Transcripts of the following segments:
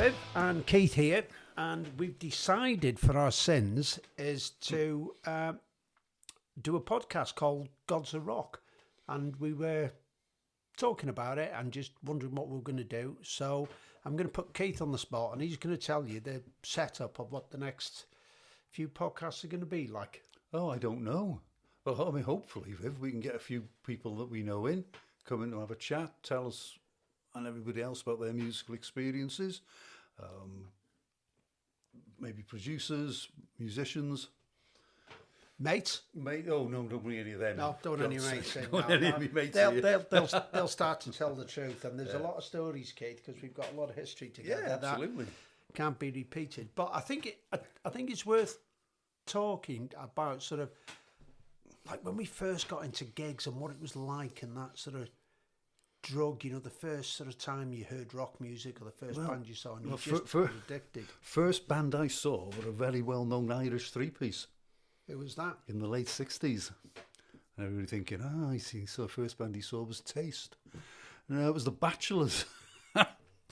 Viv and Keith here, and we've decided for our sins is to do a podcast called Gods of Rock, and we were talking about it and just wondering what we were going to do. So I'm going to put Keith on the spot, and he's going to tell you the setup of what the next few podcasts are going to be like. Oh, I don't know. Well, I mean, hopefully, Viv, we can get a few people that we know in, come in to have a chat, tell us and everybody else about their musical experiences. Maybe producers, musicians. Mates? Oh, no, don't bring any of them. No, don't any mates in. They'll start to tell the truth, and there's a lot of stories, Keith, because we've got a lot of history together. Yeah, absolutely. That can't be repeated. But I think it's worth talking about sort of like when we first got into gigs and what it was like, and that sort of drug, you know, the first sort of time you heard rock music or the first band you saw, and you just got addicted. First band I saw were a very well-known Irish three-piece. Who was that? In the late 60s. And everybody thinking, I see, so the first band he saw was Taste. No, it was the Bachelors.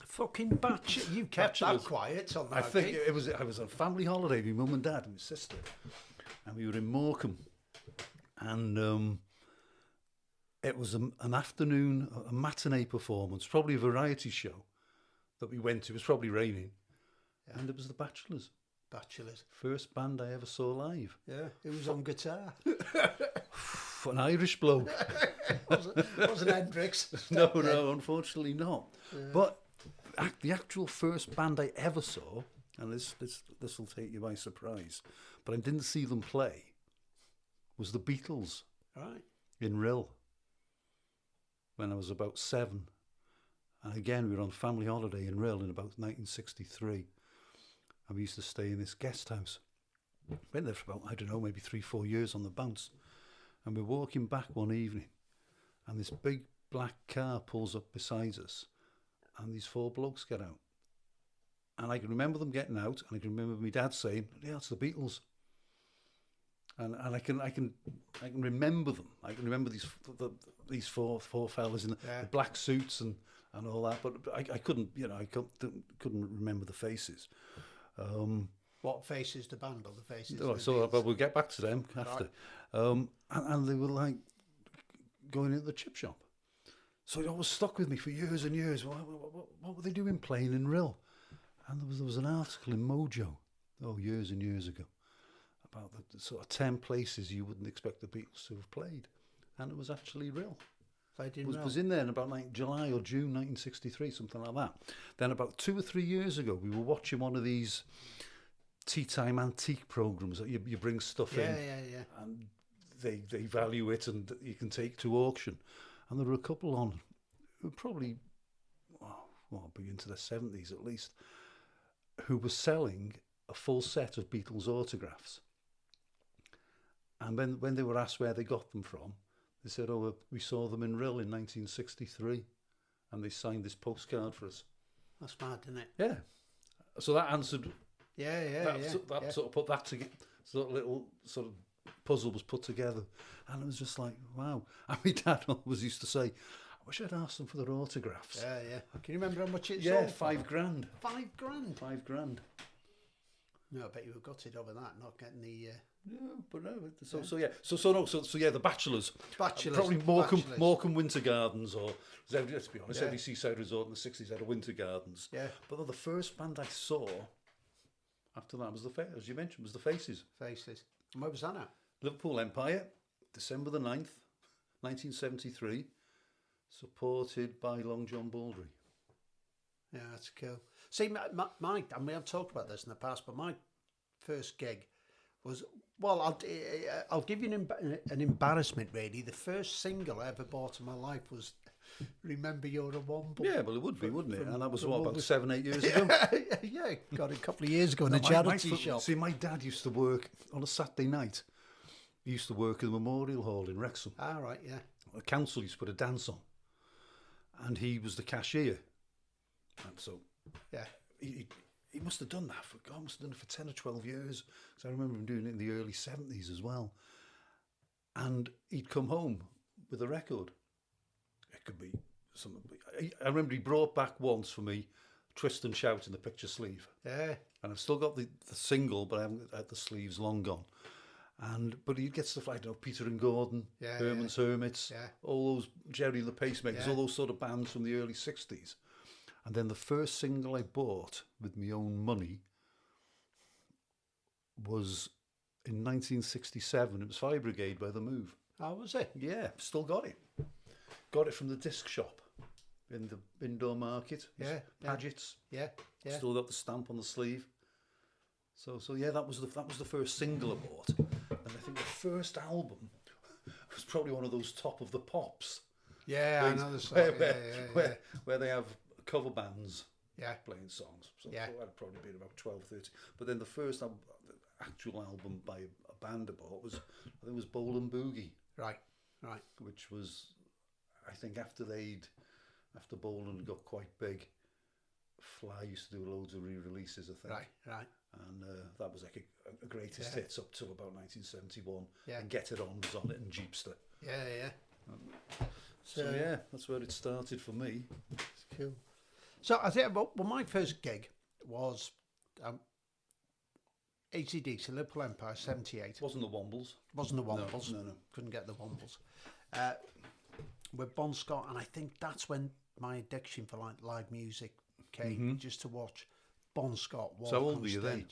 Fucking Bachelor. You kept that quiet on that. I think I was on a family holiday with my mum and dad and my sister. And we were in Morecambe. And it was an afternoon, a matinee performance, probably a variety show that we went to. It was probably raining. Yeah. And it was the Bachelors. Bachelors. First band I ever saw live. Yeah, it was on guitar. An Irish bloke. wasn't Hendrix. No, unfortunately not. Yeah. But the actual first band I ever saw, and this will take you by surprise, but I didn't see them play, was the Beatles. Right. In Rill. When I was about 7. And again, we were on family holiday in Rill in about 1963. And we used to stay in this guest house. Went there for about, I don't know, maybe 3-4 years on the bounce. And we're walking back one evening, and this big black car pulls up beside us, and these 4 blokes get out. And I can remember them getting out, and I can remember my dad saying, "Yeah, it's the Beatles." And I can remember them. I can remember these four fellas in the black suits and all that. But I couldn't, I couldn't remember the faces. What faces the band or the faces? But we'll get back to them after. Right. And they were like going into the chip shop. So it always stuck with me for years and years. What were they doing playing in Rill? And there was an article in Mojo, years and years ago, about the sort of 10 places you wouldn't expect the Beatles to have played. And it was actually Rill. It was in there in about July or June 1963, something like that. Then about 2 or 3 years ago, we were watching one of these tea time antique programs that you bring stuff in. Yeah. And they value it and you can take to auction. And there were a couple on who probably, be into their 70s at least, who were selling a full set of Beatles autographs. And when they were asked where they got them from, they said, we saw them in Rill in 1963, and they signed this postcard for us. That's mad, isn't it? Yeah. So that answered... That sort of put that together, sort of little sort of puzzle was put together. And it was just like, wow. And my dad always used to say, I wish I'd asked them for their autographs. Yeah. Can you remember how much it sold? Yeah, $5 grand. $5 grand? $5 grand. No, I bet you were gutted over that, not getting the... the Bachelors. Probably Morecambe Winter Gardens, or let's be honest, every seaside resort in the 60s had a Winter Gardens. Yeah. But the first band I saw after that was as you mentioned, was the Faces. Faces. And where was that at? Liverpool Empire, December the 9th, 1973, supported by Long John Baldry. Yeah, that's cool. See, I've talked about this in the past, but my first gig was, I'll give you an embarrassment, really. The first single I ever bought in my life was Remember You're a Womble. Yeah, well, it would be, wouldn't it? And that was, about 7-8 years ago? Yeah, got it a couple of years ago in a charity shop. See, my dad used to work on a Saturday night. He used to work in the Memorial Hall in Wrexham. Ah, right, yeah. The council used to put a dance on. And he was the cashier. And so, yeah, he must have done that for 10 or 12 years. So I remember him doing it in the early 70s as well. And he'd come home with a record. It could be something. I remember he brought back once for me Twist and Shout in the picture sleeve. Yeah. And I've still got the single, but I haven't had the sleeves long gone. But you'd get stuff like, Peter and Gordon, Herman's Hermits, all those, Jerry and the Pacemakers, all those sort of bands from the early 60s. And then the first single I bought with my own money was in 1967. It was Fire Brigade by The Move. How was it? Yeah, still got it. Got it from the disc shop in the indoor market. Yeah. Paget's. Yeah. Still got the stamp on the sleeve. So yeah, that was the first single I bought. And I think the first album was probably one of those Top of the Pops. Yeah, I know the song. Where they have cover bands playing songs. So I'd probably been about 12, 13. But then the first actual album by a band I bought was, I think it was Bowl and Boogie. Right. Which was, I think after Boland got quite big, Fly used to do loads of re-releases, I think. Right. And that was like a greatest hits up to about 1971. Yeah. And Get It On was on it, and Jeepster. Yeah. So that's where it started for me. It's cool. So I think, well, my first gig was AC/DC, Liverpool Empire, 78. Wasn't the Wombles. Wasn't the Wombles. No. Couldn't get the Wombles. With Bon Scott, and I think that's when my addiction for like live music came, just to watch Bon Scott walk on stage. So how old were you then?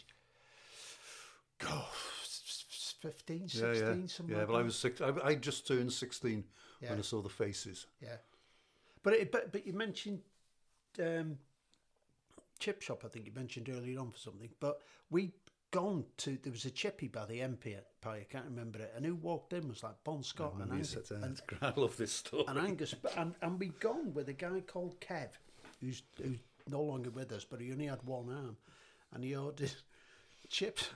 God, 15, 16, something like that. But I was 6. I just turned 16 when I saw the Faces. Yeah. But you mentioned Chip Shop, I think you mentioned earlier on for something, but we'd gone to, there was a chippy by the Empire, I can't remember it, and who walked in was like Bon Scott and Angus. I love this story. And Angus, and we'd gone with a guy called Kev, who's no longer with us, but he only had one arm, and he ordered chips,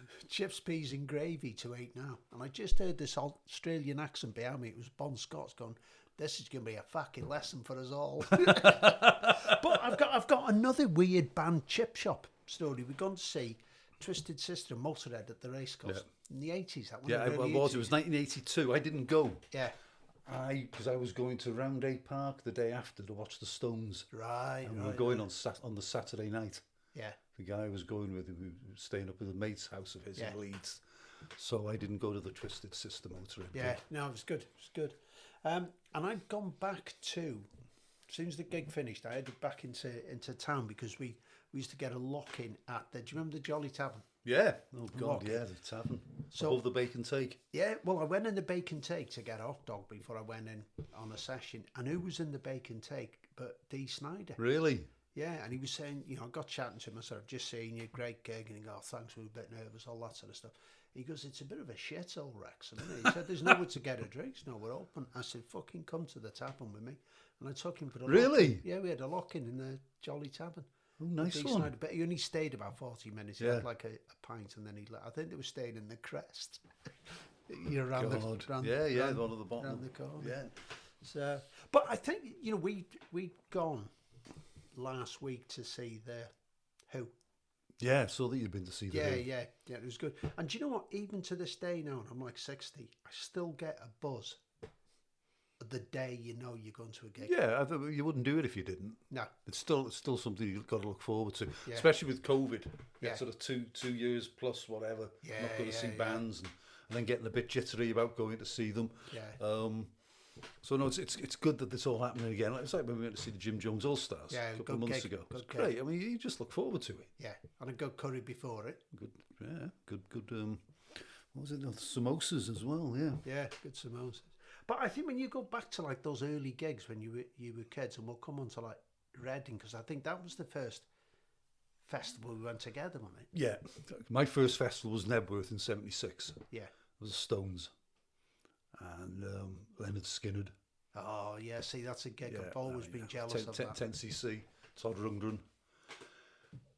peas and gravy to eat now. And I just heard this Australian accent behind me. It was Bon Scott's going, this is going to be a fucking lesson for us all. But I've got another weird band Chip Shop story. We've gone to see Twisted Sister and Motorhead at the racecourse in the 80s. It was 1982. I didn't go. Yeah. Because I was going to Roundhay Park the day after to watch the Stones. Right. And we were going on the Saturday night. Yeah. The guy I was going with, we were staying up with a mate's house of his in Leeds. So I didn't go to the Twisted Sister Motorhead. Yeah, no, it was good. And I'd gone back to, as soon as the gig finished, I headed back into town because we used to get a lock-in at do you remember the Jolly Tavern? Yeah. Oh, God, the tavern. So, above the Bacon Take. Yeah, well, I went in the Bacon Take to get a hot dog before I went in on a session. And who was in the Bacon Take but Dee Snider? Really? Yeah, and he was saying, I got chatting to him, I said, I've just seen you, great gig. And he goes, thanks, we were a bit nervous, all that sort of stuff. He goes, it's a bit of a shithole, Wrexham, isn't it? He said, there's nowhere to get a drink, nowhere open. I said, fucking come to the tavern with me. And I took him for a Really? Yeah, we had a lock-in in the Jolly Tavern. Oh, nice one. Snider, but he only stayed about 40 minutes. He had like a pint and then he left. I think they were staying in the Crest. You're around one of the bottom. Around the corner. Yeah. So, but I think, we'd gone last week to see the Who. Yeah, so that you'd been to see the Who. Yeah, it was good. And do you know what? Even to this day now, and I'm like 60, I still get a buzz the day you're going to a gig. Yeah, you wouldn't do it if you didn't. No. It's still something you've got to look forward to, especially with COVID. Yeah. Sort of two years plus whatever. Yeah, not going to see bands and then getting a bit jittery about going to see them. Yeah. So no, it's good that it's all happening again. It's like when we went to see the Jim Jones All Stars a couple of months ago. It's great. I mean, you just look forward to it. Yeah, and a good curry before it. Good. What was it? The samosas as well. Yeah. Yeah, good samosas. But I think when you go back to like those early gigs when you were kids, and we'll come on to like Reading, because I think that was the first festival we went together, wasn't it? Yeah, my first festival was Nebworth in '76. Yeah, it was the Stones and Leonard Skinner. Oh yeah, see, that's a gig I've always been jealous of. 10cc, Todd Rundgren,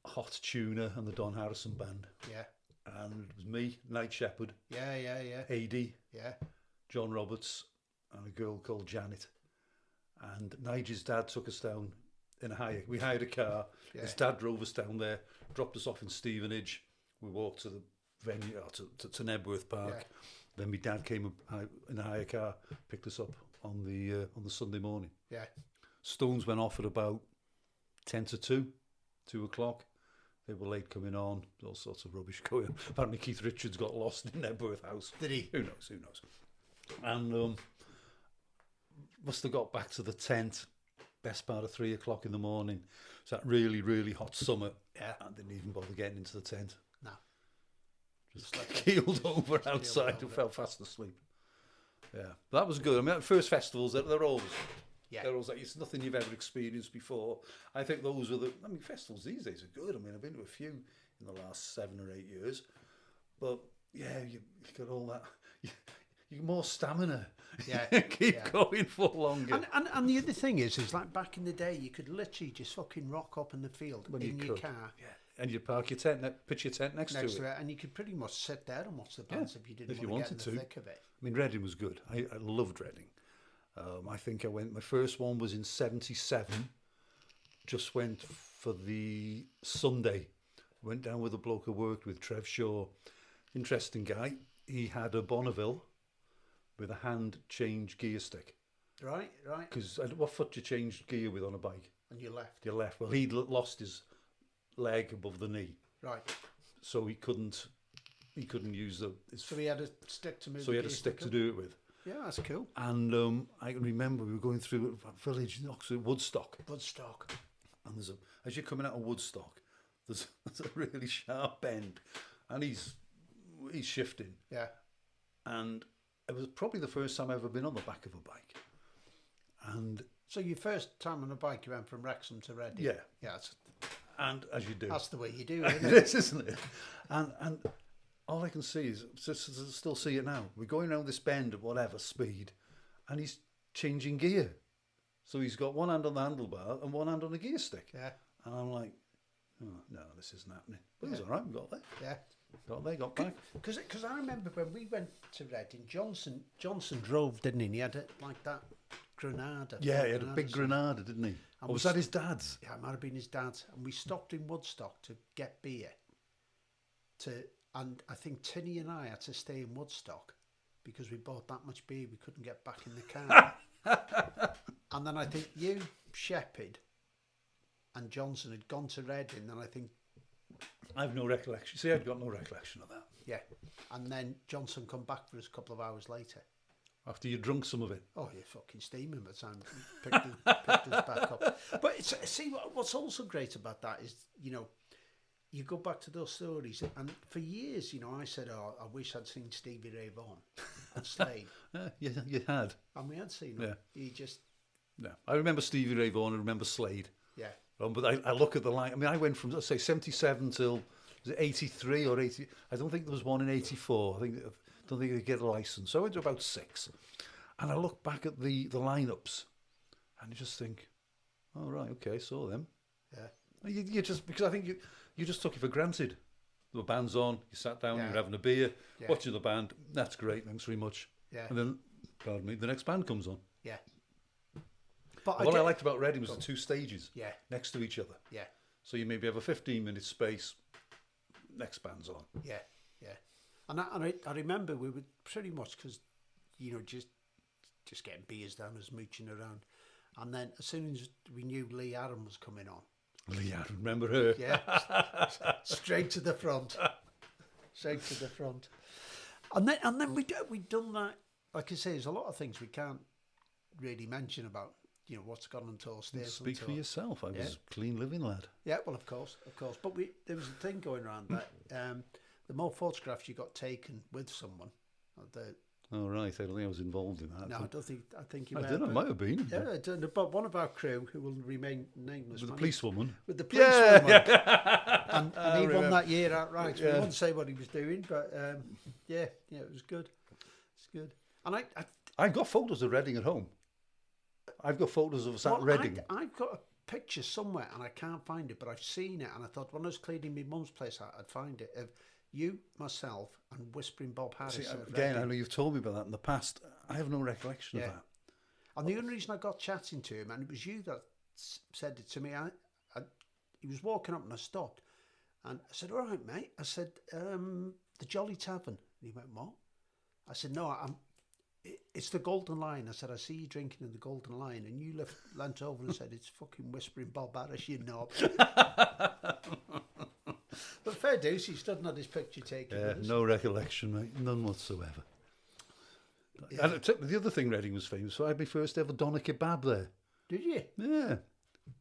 Hot Tuna, and the Don Harrison Band. Yeah, and it was me, Night Shepherd. Yeah. AD. Yeah. John Roberts and a girl called Janet. And Nigel's dad took us down in a hire. We hired a car. Yeah. His dad drove us down there, dropped us off in Stevenage. We walked to the venue, to Nebworth Park. Yeah. Then my dad came in a hire car, picked us up on the Sunday morning. Yeah. Stones went off at about 1:50 to 2 o'clock. They were late coming on, all sorts of rubbish going on. Apparently Keith Richards got lost in Nebworth House. Did he? Who knows? And must have got back to the tent best part of 3 o'clock in the morning. It's that really, really hot summer. Yeah. And didn't even bother getting into the tent. No. Just keeled over outside and fell fast asleep. Yeah, that was good. I mean, first festivals, they're always... Yeah. They're always like, it's nothing you've ever experienced before. I think those are festivals these days are good. I mean, I've been to a few in the last 7 or 8 years. But, yeah, you got all that... You're more stamina. Yeah. Keep going for longer. And the other thing is like back in the day, you could literally just fucking rock up in the field in your car. Yeah. And you'd park your tent, pitch your tent next to it. And you could pretty much sit there and watch the bands if you didn't want to get in the thick of it. I mean, Reading was good. I loved Reading. I think my first one was in 77. Just went for the Sunday. Went down with a bloke I worked with, Trev Shaw. Interesting guy. He had a Bonneville with a hand change gear stick. Right. Because what foot do you change gear with on a bike? On your left. Your left. Well, he'd lost his leg above the knee. Right. So he couldn't use So he had a stick to move. So he had a stick to do it with. Yeah, that's cool. And I can remember we were going through a village in Oxford, Woodstock. And as you're coming out of Woodstock, there's a really sharp bend, and he's shifting. Yeah. And it was probably the first time I've ever been on the back of a bike. And so your first time on a bike, you went from Wrexham to Reading. Yeah. Yeah. And as you do. That's the way you do it, It is, isn't it? And all I can see is, still see it now. We're going around this bend at whatever speed, and he's changing gear. So he's got one hand on the handlebar and one hand on the gear stick. Yeah. And I'm like, oh, no, this isn't happening. But it was all right, we got there. Yeah. Got back. Because I remember when we went to Reading, Johnson drove, didn't he? And he had like that Granada. Yeah, he had a big Granada, didn't he? Or was that his dad's? Yeah, it might have been his dad's. And we stopped in Woodstock to get beer. And I think Tinny and I had to stay in Woodstock because we bought that much beer we couldn't get back in the car. And then I think you, Shepherd, and Johnson had gone to Reading, and I think... I've no recollection. See, I've got no recollection of that. Yeah. And then Johnson come back for us a couple of hours later. After you drunk some of it? Oh, you're fucking steaming by the time you picked us back up. But see, what's also great about that is, you go back to those stories, and for years, I said, oh, I wish I'd seen Stevie Ray Vaughan and Slade. You had. And we had seen him. Yeah. He just... No. I remember Stevie Ray Vaughan, I remember Slade. Yeah. But I look at the line, I mean, I went from, let's say, 77 till, was it 83 or 80? I don't think there was one in 84. I don't think they get a licence. So I went to about 6. And I look back at the lineups, and you just think, oh, right, okay, saw them. Yeah. You just, because I think you just took it for granted. The band's on, you sat down, Yeah. you're having a beer, Yeah. watching the band. That's great, thanks very much. Yeah. And then, pardon me, the next band comes on. Yeah. But What I liked about Reading was the 2 stages next to each other. Yeah. So you maybe have a 15-minute space, next band's on. Yeah, yeah. And I remember we would pretty much, because, just getting beers down and mooching around. And then as soon as we knew Lee Aaron was coming on. Lee Aaron, remember her? Yeah. Straight to the front. Straight to the front. And then we'd done that. Like I say, there's a lot of things we can't really mention about, what's gone on tour stairs. Speak for yourself. I was a clean living lad. Yeah, well, of course. But there was a thing going around that the more photographs you got taken with someone, Oh, right. I don't think I was involved in that. No, I think you I don't know. Might have been. Yeah, I don't know. But one of our crew, who will remain nameless. With the policewoman. With the policewoman. Yeah. And he won that year outright. Yeah. We won't say what he was doing, but yeah, it was good. It's good. And I've got photos of Reading at home. I've got photos of us at Reading. I've got a picture somewhere and I can't find it, but I've seen it, and I thought when I was cleaning my mum's place, I'd find it. Of you, myself, and Whispering Bob Harris. See, again, I know you've told me about that in the past. I have no recollection of that. And the only reason I got chatting to him, and it was you that said it to me, he was walking up and I stopped. And I said, all right, mate. I said, the Jolly Tavern. And he went, what? I said, no, It's the Golden Lion. I said, I see you drinking in the Golden Lion. And you leant over and said, it's fucking Whispering Bob Harris, you knob. But fair dues, he stood and had his picture taken with us. No recollection, mate. None whatsoever. Yeah. And the other thing Reading was famous for, I had my first ever doner kebab there. Did you? Yeah.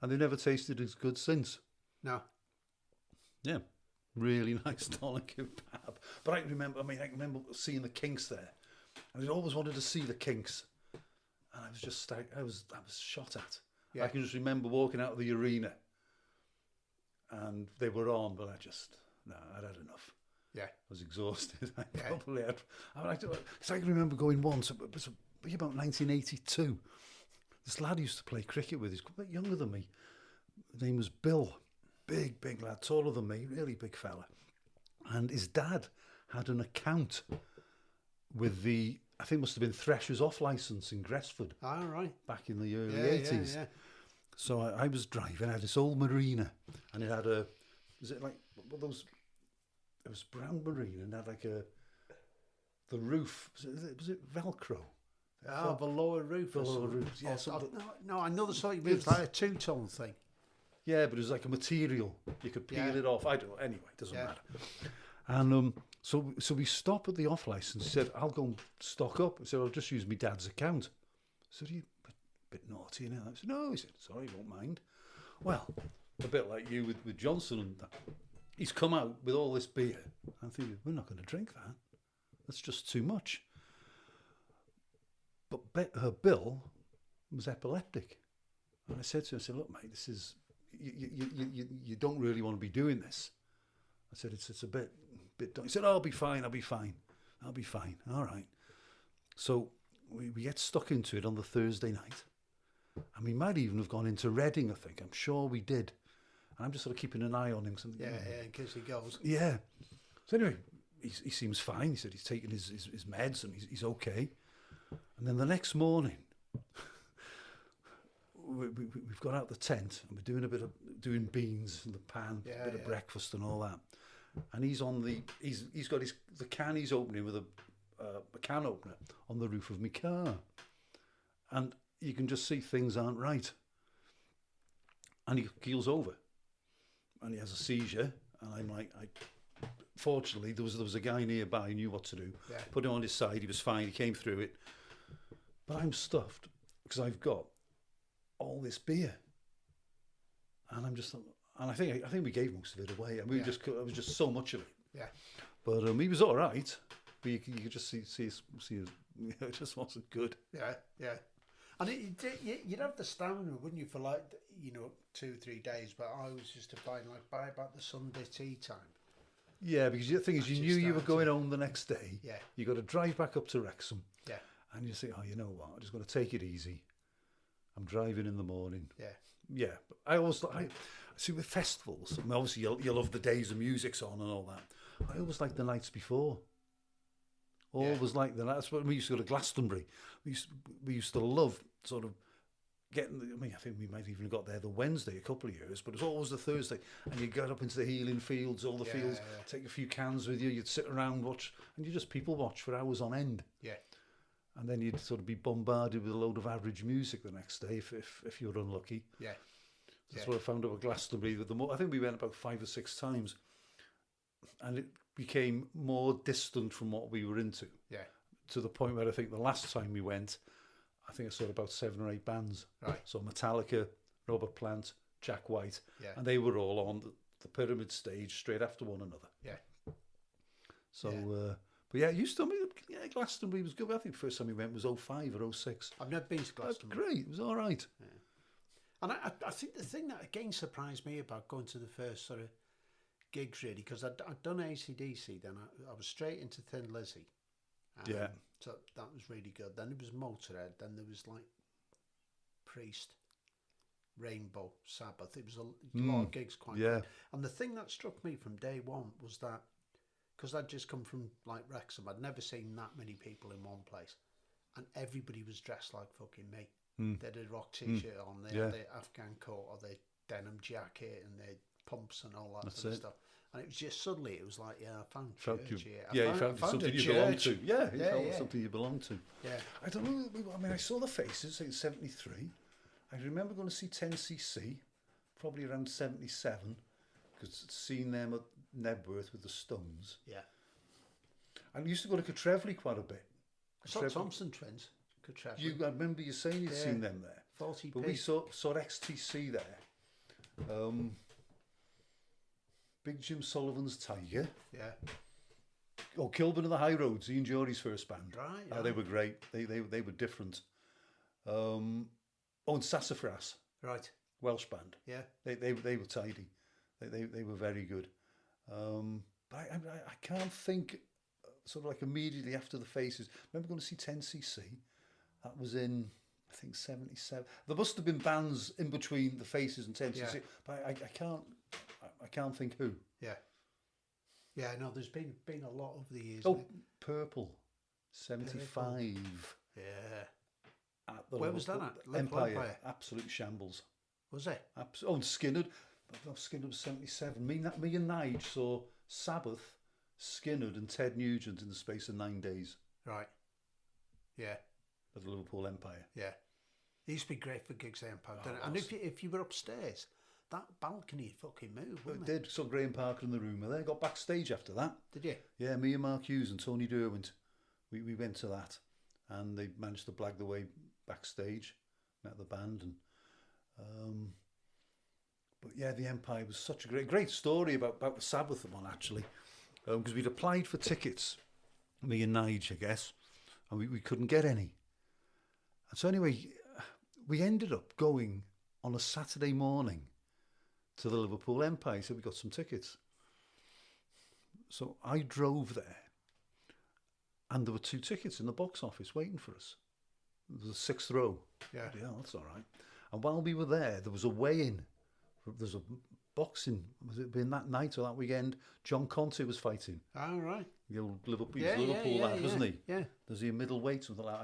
And they never tasted as good since. No. Yeah. Really nice doner kebab. But I remember seeing the Kinks there. And I'd always wanted to see the Kinks. And I was just, I was shot at. Yeah. I can just remember walking out of the arena. And they were on, but I'd had enough. Yeah. I was exhausted. I probably had. I can remember going once, it was about 1982. This lad used to play cricket with. He's a bit younger than me. His name was Bill. Big lad, taller than me, really big fella. And his dad had an account with the, I think it must have been Threshers Off licence in Gresford. All right. Back in the early 80s. Yeah. So I was driving, I had this old Marina, and it had was it like those, it was brown Marina, and it had like the roof, was it Velcro? Oh, the lower roof. The lower roof, yeah. No, I know the sort of roof, like a two-tone thing. Yeah, but it was like a material. You could peel it off. I don't know. Anyway, it doesn't matter. And so we stop at the off license. He said, I'll go and stock up. I said, I'll just use my dad's account. I said, are you a bit naughty now? I said, no. He said, sorry, won't mind. Well, a bit like you with Johnson and that. He's come out with all this beer. I'm thinking, we're not going to drink that. That's just too much. But her Bill was epileptic. And I said to her, look, mate, this is, you don't really want to be doing this. I said, it's a bit done. He said, I'll be fine. All right. So we get stuck into it on the Thursday night. And we might even have gone into Reading, I think. I'm sure we did. And I'm just sort of keeping an eye on him. Yeah, in case he goes. Yeah. So anyway, he seems fine. He said he's taking his meds and he's okay. And then the next morning, we've got out the tent and we're doing beans in the pan, a bit of breakfast and all that. And he's got the can he's opening with a can opener on the roof of my car. And you can just see things aren't right. And he keels over. And he has a seizure. And I'm like, fortunately, there was a guy nearby who knew what to do. Yeah. Put him on his side. He was fine. He came through it. But I'm stuffed because I've got all this beer. And I'm just, and I think we gave most of it away. And it was just so much of it. Yeah. But he was all right. But you could just see his, it just wasn't good. Yeah, yeah. And you'd have the stamina, wouldn't you, for 2-3 days? But I was just to find by about the Sunday tea time. Yeah, because the thing is, you knew you were going home the next day. Yeah. You got to drive back up to Wrexham. Yeah. And you think, you know what? I'm just going to take it easy. I'm driving in the morning. Yeah. Yeah. But I see with festivals. I mean, obviously, you love the days the music's on and all that. I always like the nights before. Always like the nights. That's when we used to go to Glastonbury. We used to love sort of getting. I think we might even have got there the Wednesday a couple of years, but it was always the Thursday. And you get up into the healing fields, all the fields. Yeah. Take a few cans with you. You'd sit around, watch, and you just people watch for hours on end. Yeah. And then you'd sort of be bombarded with a load of average music the next day if you were unlucky. Yeah. That's what I found out at Glastonbury. I think we went about 5 or 6 times, and it became more distant from what we were into. Yeah. To the point where I think the last time we went, I think I saw about 7 or 8 bands. Right. So Metallica, Robert Plant, Jack White, and they were all on the pyramid stage straight after one another. Yeah. So, but yeah, Glastonbury was good. I think the first time we went was 05 or 06. I've never been to Glastonbury. Great, it was all right. Yeah. And I think the thing that again surprised me about going to the first sort of gigs really, because I'd done AC/DC, then I was straight into Thin Lizzy. So that was really good. Then there was Motorhead. Then there was like Priest, Rainbow, Sabbath. It was a lot of gigs quite good. And the thing that struck me from day one was that, because I'd just come from like Wrexham, I'd never seen that many people in one place. And everybody was dressed like fucking me. They had a rock t-shirt on, they had their Afghan coat or their denim jacket and their pumps and all that sort of stuff. And it was just suddenly, it was like, yeah, I found Felt church you, here. yeah, you found a something you belong church. to. Yeah, you Yeah, found yeah. something you belong to. Yeah. I don't know. I mean, I saw the faces in '73. I remember going to see 10cc, probably around '77, because I'd seen them at Nebworth with the Stones. Yeah. And I used to go to Catrevely quite a bit. I saw Thompson Twins. I remember you saying you'd seen them there. 40p. But we saw XTC there. Big Jim Sullivan's Tiger. Yeah. Oh, Kilburn and the High Roads, Ian Jory's first band. Right. Oh, they were great. They were different. And Sassafras, Right. Welsh band. Yeah. They were tidy. They were very good. But I can't think sort of like immediately after the Faces. I remember going to see 10cc. That was in, I think, '77. There must have been bands in between the Faces and 10cc, Yeah. but I can't think who. Yeah. Yeah, no, there's been a lot over the years. Oh, Purple, '75. Yeah. At the Where was that at? Liverpool Empire. Absolute shambles. Was it? And Skinner. No, Skinner was '77. Me and Nige saw Sabbath, Skinner and Ted Nugent in the space of 9 days Right. Yeah. at the Liverpool Empire. Yeah. It used to be great for gigs there in Park, didn't it? it And was. if you were upstairs, that balcony fucking moved, But wouldn't it it? did. Saw Graham Parker in the room there. Got backstage after that. Did you? Yeah, me and Mark Hughes and Tony Derwent. We went to that, and they managed to blag the way backstage. Met the band and. But yeah, the Empire was such a great story about the Sabbath one actually, because we'd applied for tickets, me and Nige, I guess, and we couldn't get any. And so anyway, we ended up going on a Saturday morning to the Liverpool Empire. So we got some tickets. So I drove there, and there were 2 tickets in the box office waiting for us. There was a 6th row. Yeah. Yeah, that's all right. And while we were there was a weigh-in. There's a boxing. Was it been that night or that weekend? John Conte was fighting. All right. The old Liverpool, Yeah, Liverpool yeah, lad, yeah, wasn't he? Yeah. Does he a middleweight, something like that?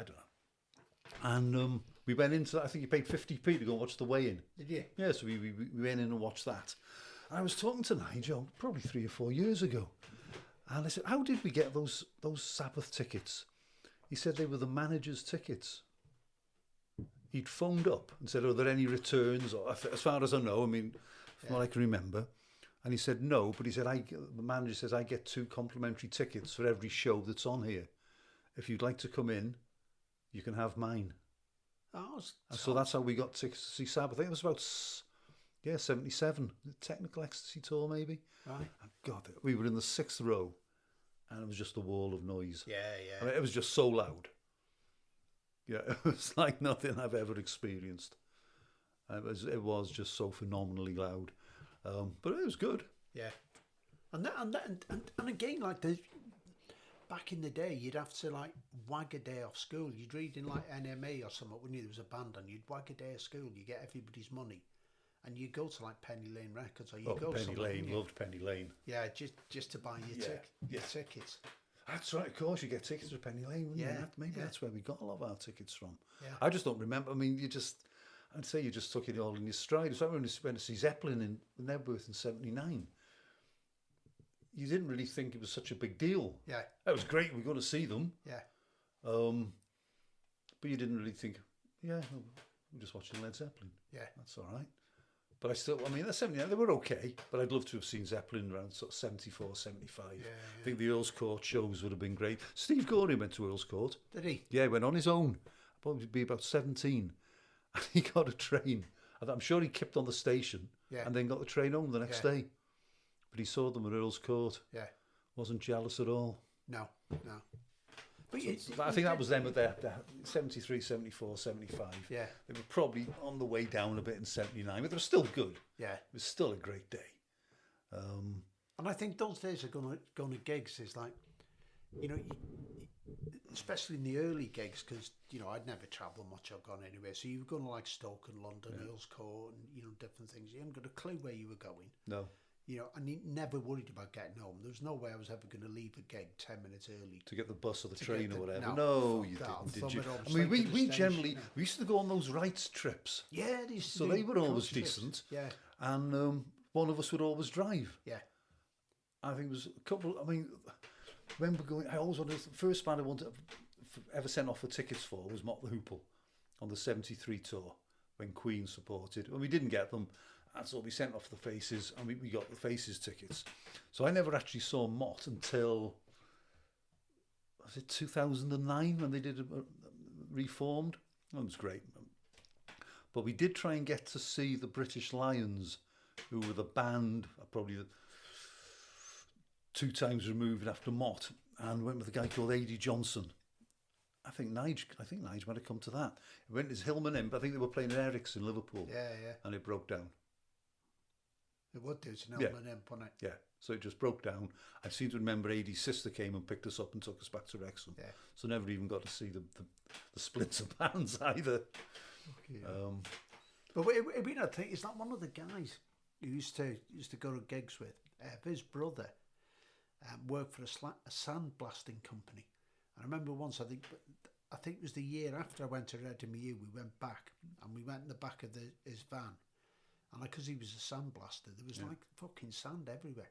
I don't know. And we went into that. I think he paid 50p to go watch the weigh-in. Did you? Yeah, so we went in and watched that. And I was talking to Nigel probably 3 or 4 years ago, and I said, "How did we get those Sabbath tickets?" He said they were the manager's tickets. He'd phoned up and said, "Are there any returns?" Or as far as I know, I mean, from what I can remember. And he said no, but he said, the manager says, "I get 2 complimentary tickets for every show that's on here. If you'd like to come in, you can have mine." Oh, And so that's how we got tickets to see Sabbath. I think it was about, '77. Technical Ecstasy tour, maybe. right. And God, we were in the 6th row, and it was just a wall of noise. Yeah, yeah. I mean, it was just so loud. Yeah, it was like nothing I've ever experienced. It was just so phenomenally loud, but it was good. Yeah, and again, like back in the day, you'd have to like wag a day off school. You'd read in like NMA or something when there was a band, and you'd wag a day of school. You get everybody's money, and you go to like Penny Lane Records, or you go Penny somewhere, Lane, wouldn't you? loved Penny Lane. Yeah, just to buy your tickets. That's right, of course, you get tickets to Penny Lane, wouldn't you? Yeah, Maybe yeah. that's where we got a lot of our tickets from. Yeah. I just don't remember. I mean, I'd say you just took it all in your stride. So I went to see Zeppelin in Nebworth in '79. You didn't really think it was such a big deal. Yeah, That was great, we're going to see them. yeah, But you didn't really think, we're just watching Led Zeppelin. yeah. That's all right. But the 79, they were okay, but I'd love to have seen Zeppelin around sort of 74, 75. Yeah, I think the Earl's Court shows would have been great. Steve Gorey went to Earl's Court. Did he? Yeah, he went on his own. Probably be about 17. And he got a train. I'm sure he kept on the station and then got the train home the next day. But he saw them at Earl's Court. Yeah. Wasn't jealous at all. No. But I think that was them at their 73, 74, 75. Yeah. They were probably on the way down a bit in 79, but they were still good. Yeah. It was still a great day. And I think those days of going to gigs is like, especially in the early gigs, because, I'd never travelled much or gone anywhere. So you were going to like Stoke and London, Earl's Court, and, different things. You hadn't got a clue where you were going. No. And you never worried about getting home. There was no way I was ever going to leave a gig 10 minutes early. To get the bus or the train or whatever. No, No, fuck you that. didn't, did you? Thumb it up I mean, straight to the we station, generally, we used to go on those rights trips. Yeah, they used to So do they were always coach trips. decent. Yeah, And one of us would always drive. yeah. I think it was a couple. I mean, I remember going. I always wanted. The first band I wanted ever sent off for tickets for was Mott the Hoople on the '73 tour when Queen supported. When we didn't get them, and so we sent off the Faces, and we got the Faces tickets. So I never actually saw Mott until, was it 2009 when they did Reformed? That was great. But we did try and get to see the British Lions, who were the band probably 2 times removed after Mott, and went with a guy called A.D. Johnson. I think Nige might have come to that. It went as Hillman in, but I think they were playing at Eric's in Liverpool. Yeah. And it broke down. It would do, it's an Yeah. Hillman imp, wouldn't it? Yeah, so it just broke down. I seem to remember A.D.'s sister came and picked us up and took us back to Wrexham. Yeah. So never even got to see the splits of bands either. Okay. But I think is that one of the guys who used to go to gigs with? His brother worked for a sandblasting company. I remember once, I think it was the year after I went to Reading with you, we went back and we went in the back of his van, and because he was a sandblaster, there was like fucking sand everywhere,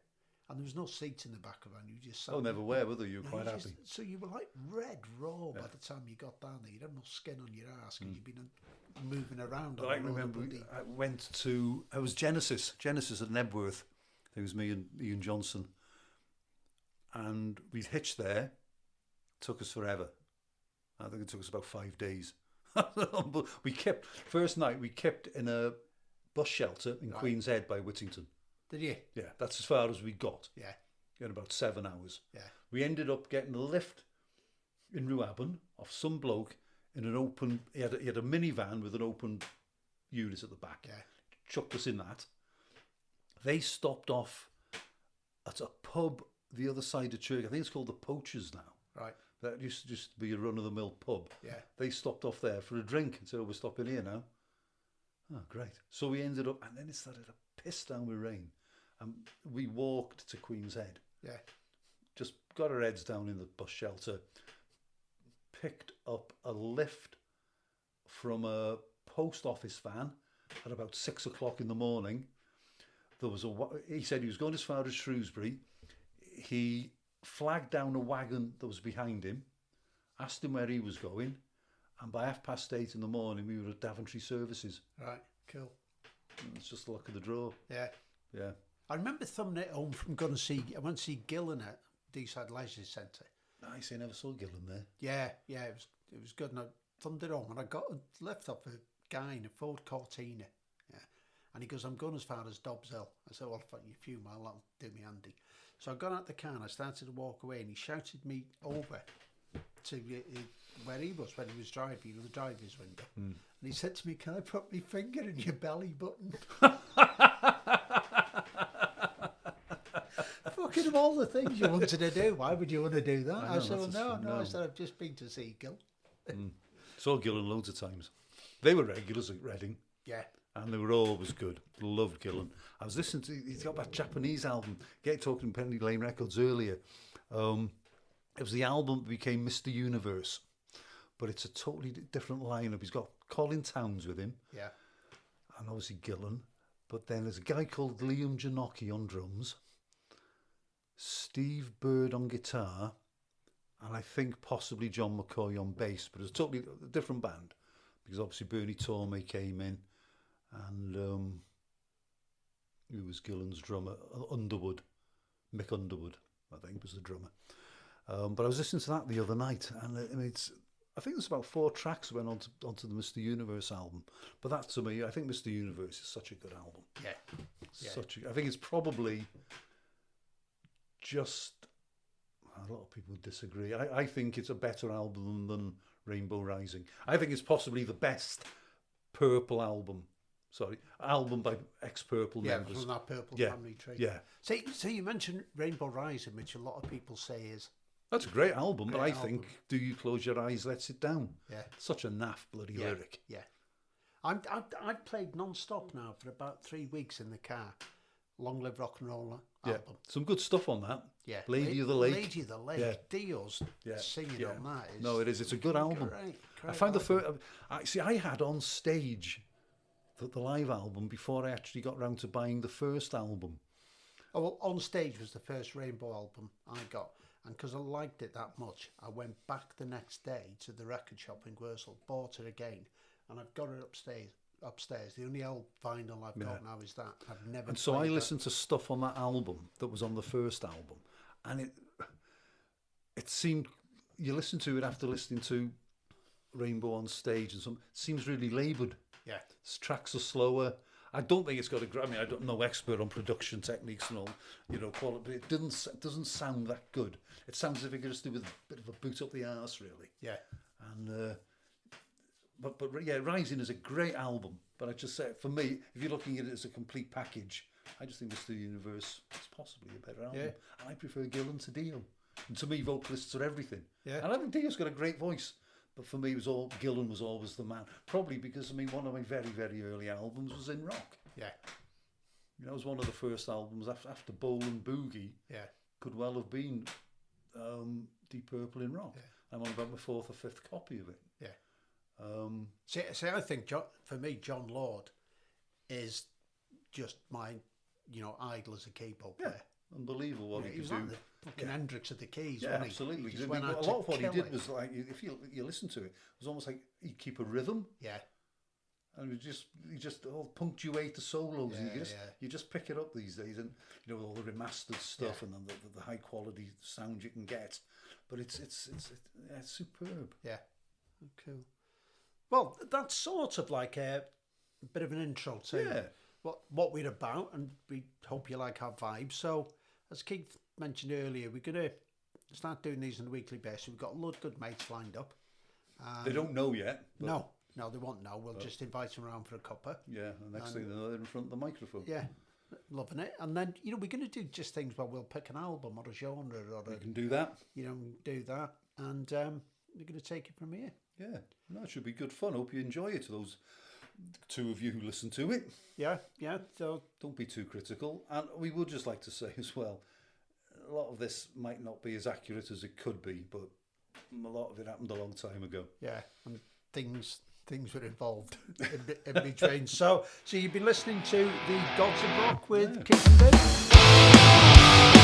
and there was no seats in the back of the van. You just sat. Oh, never were they? You were quite happy. So you were like red raw by the time you got down there. You had no skin on your ass because you'd been moving around. I remember I went to, it was Genesis at Nebworth. It was me and Ian Johnson, and we'd hitched there. Took us forever. I think it took us about 5 days. First night we kept in a bus shelter in Queen's Head by Whittington. Did you? Yeah, that's as far as we got. Yeah. In about 7 hours. Yeah. We ended up getting a lift in Rhuaben off some bloke in an open. He had a minivan with an open unit at the back. Yeah. Chucked us in that. They stopped off at a pub the other side of church. I think it's called the Poachers now. Right. That used to just be a run-of-the-mill pub. Yeah. They stopped off there for a drink and said, we're stopping here now. Oh, great. So we ended up, and then it started to piss down with rain. And we walked to Queen's Head. Yeah. Just got our heads down in the bus shelter, picked up a lift from a post office van at about 6 o'clock in the morning. He said he was going as far as Shrewsbury. He flagged down a wagon that was behind him, asked him where he was going, and by 8:30 in the morning we were at Daventry Services. Right, cool. And it's just the luck of the draw. Yeah. Yeah. I remember thumbing it home from going to see, I went to see Gillen at Deeside Leisure Centre. Nice, I never saw Gillen there. Yeah, it was good. And I thumbed it home and I got a lift off a guy in a Ford Cortina. Yeah. And he goes, I'm going as far as Dobbs Hill. I said, well, fuck you, a few miles, that'll do me handy. So I got out the car and I started to walk away, and he shouted me over to where he was when he was driving, the driver's window. And he said to me, can I put my finger in your belly button? Fucking of all the things you wanted to do, why would you want to do that? I said, well, no. I said, I've just been to see Gil. Saw Gillen loads of times. They were regulars at Reading. Yeah. And they were always good. Loved Gillen. I was listening to, he's got that Japanese album, talking Penny Lane Records earlier. It was the album that became Mr. Universe. But it's a totally different lineup. He's got Colin Towns with him. Yeah. And obviously Gillen. But then there's a guy called Liam Janocki on drums, Steve Bird on guitar, and I think possibly John McCoy on bass. But it's a totally different band, because obviously Bernie Tormey came in. And who was Gillen's drummer? Mick Underwood, I think, was the drummer. But I was listening to that the other night, and I think there's about 4 tracks that went onto the Mr. Universe album. But that, to me, I think Mr. Universe is such a good album. Yeah. I think it's probably just, a lot of people disagree. I think it's a better album than Rainbow Rising. I think it's possibly the best Purple album. Album by ex-Purple members. Yeah, from that Purple family tree. Yeah. So you mentioned Rainbow Rising, which a lot of people say is... That's a great album, but I think Do You Close Your Eyes, Let's It Down. Yeah. Such a naff bloody lyric. Yeah. I've played non-stop now for about 3 weeks in the car. Long Live Rock and Roll album. Some good stuff on that. Yeah. Lady of the Lake. Lady of the Lake. Yeah. Dio's singing on that. No, it is. It's a good album. Great I found album. I had on stage the live album before I actually got round to buying the first album. Oh, well, On Stage was the first Rainbow album I got. And because I liked it that much, I went back the next day to the record shop in Gursel, bought it again, and I've got it upstairs. The only old vinyl I've got now is that. I've never. And so I played listened to stuff on that album that was on the first album, and it seemed, you listen to it after listening to Rainbow On Stage, and it seems really laboured. Yeah. Tracks are slower. I don't think it's got a. I mean, I'm no expert on production techniques and all, quality. But it doesn't sound that good. It sounds as if it could just do with a bit of a boot up the arse, really. Yeah. And but yeah, Rising is a great album. But I just say, for me, if you're looking at it as a complete package, I just think Mr. Universe is possibly a better album. Yeah. And I prefer Gillan to Dio. And to me, vocalists are everything. Yeah. And I think Dio's got a great voice. But for me, Gillan was always the man. Probably because, one of my very, very early albums was in rock. Yeah. It was one of the first albums after Bowl and Boogie. Yeah. Could well have been Deep Purple in rock. Yeah. I'm on about my 4th or 5th copy of it. Yeah. See, I think for me, John Lord is just my, idol as a keyboard player. Unbelievable what he he could was do. like the fucking Hendrix of the keys, Yeah, wasn't he? absolutely. He just A went out lot of what he to did kill was like, if you listen to it, it was almost like he'd keep a rhythm. Yeah. And he just all punctuate the solos. Yeah, And you just pick it up these days, and all the remastered stuff and then the high quality sound you can get. But it's superb. Yeah. Oh, cool. Well, that's sort of like a bit of an intro to what we're about, and we hope you like our vibe. So, as Keith mentioned earlier, we're going to start doing these on a weekly basis. We've got a lot of good mates lined up. They don't know yet. No, they won't know. We'll just invite them around for a cuppa. Yeah, and next thing they know, they're in front of the microphone. Yeah, loving it. And then, we're going to do just things where we'll pick an album or a genre or We can do that. do that. And we're going to take it from here. Yeah, that should be good fun. Hope you enjoy it, those 2 of you who listen to it. Yeah. So Don't be too critical. And we would just like to say as well, a lot of this might not be as accurate as it could be, but a lot of it happened a long time ago. yeah, and things were involved in between. So you've been listening to the Gods of Rock with Keith Viv.